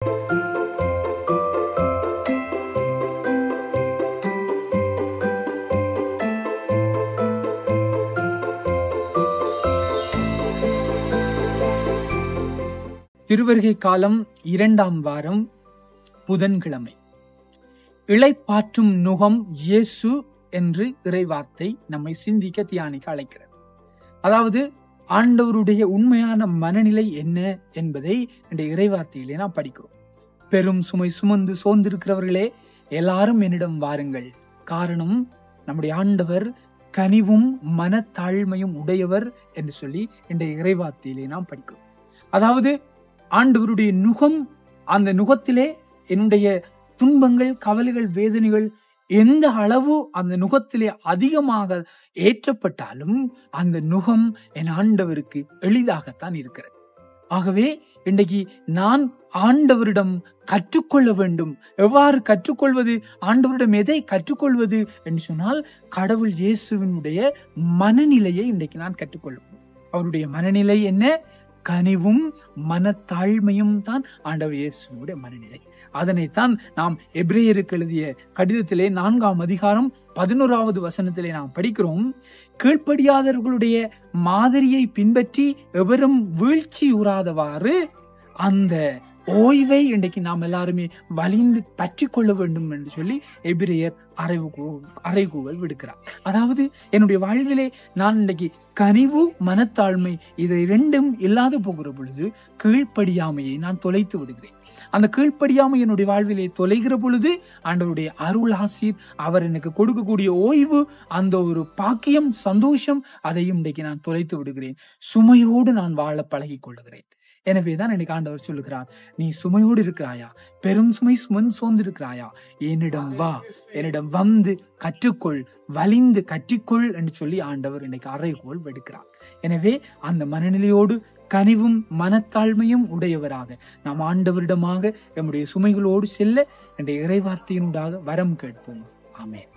திருவருகை காலம் 2ஆம் வாரம் புதன்கிழமை. இளைப்பாற்றும் நுகம் இயேசு என்று இறைவார்த்தை நம்மை சிந்திக்க தியானிக்க அழைக்கிறது. அதாவது ஆண்டவருடைய உண்மையான மனநிலை என்ன என்பதை இந்த இறைவார்த்தையிலே நாம் படிக்கிறோம். பெரும் சுமை சுமந்து சோர்ந்திருக்கிறவர்களே எல்லாரும் என்னிடம் வாருங்கள். காரணம், நம்முடைய ஆண்டவர் கனிவும் மனத்தாழ்மையும் உடையவர் என்று சொல்லி இந்த இறைவார்த்தையிலே நாம் படிக்கிறோம். அதாவது ஆண்டவருடைய நுகம், அந்த நுகத்திலே என்னுடைய துன்பங்கள், கவலைகள், வேதனைகள் எந்த அளவு அந்த நுகத்திலே அதிகமாக ஏற்றப்பட்டாலும் அந்த நுகம் என் ஆண்டவருக்கு எளிதாகத்தான் இருக்கிறது. ஆகவே இன்றைக்கு நான் ஆண்டவரிடம் கற்றுக்கொள்ள வேண்டும். எவ்வாறு கற்றுக்கொள்வது? ஆண்டவரிடம் எதை கற்றுக்கொள்வது என்று சொன்னால், கடவுள் இயேசுவினுடைய மனநிலையை இன்றைக்கு நான் கற்றுக்கொள்ளும். அவருடைய மனநிலை என்ன? கனிவும் மனத்தாழ்மையும் தான் ஆண்டவர் இயேசுவினுடைய மனநிலை. அதனைத்தான் நாம் எபிரேயருக்கு எழுதிய கடிதத்திலே 4ஆம் அதிகாரம் 11வது வசனத்திலே நாம் படிக்கிறோம். கீழ்ப்படியாதவர்களுடைய மாதிரியை பின்பற்றி எவரும் வீழ்ச்சியுறாதவாறு அந்த ஓய்வை இன்றைக்கு நாம் எல்லாருமே வலிந்து பற்றி கொள்ள வேண்டும் என்று சொல்லி எபிரேயர் அறைகூவல் விடுக்கிறார். அதாவது என்னுடைய வாழ்விலே நான் இன்றைக்கு கனிவு, மனத்தாழ்மை இதை ரெண்டும் இல்லாத போகிற பொழுது கீழ்ப்படியாமையை நான் தொலைத்து விடுகிறேன். அந்த கீழ்ப்படியாமை என்னுடைய வாழ்விலே தொலைகிற பொழுது ஆண்டவருடைய அருள் ஆசீர், அவர் எனக்கு கொடுக்கக்கூடிய ஓய்வு, அந்த ஒரு பாக்கியம், சந்தோஷம், அதையும் இன்றைக்கு நான் தொலைத்து விடுகிறேன். சுமையோடு நான் வாழ பழகி கொள்ளுகிறேன். எனவேதான் எனக்கு ஆண்டவர் சொல்லுகிறார், நீ சுமையோடு இருக்கிறாயா? பெரும் சுமை சோர்ந்திருக்கிறாயா? என்னிடம் வா, என்னிடம் வந்து கற்றுக்கொள், வலிந்து கற்றுக்கொள் என்று சொல்லி ஆண்டவர் இன்னைக்கு அறைகோல் விடுக்கிறார். எனவே அந்த மனநிலையோடு கனிவும் மனத்தாழ்மையும் உடையவராக நாம் ஆண்டவரிடமாக நம்முடைய சுமைகளோடு செல்ல என்ற இறைவார்த்தையினூடாக வரம் கேட்போம். ஆமென்.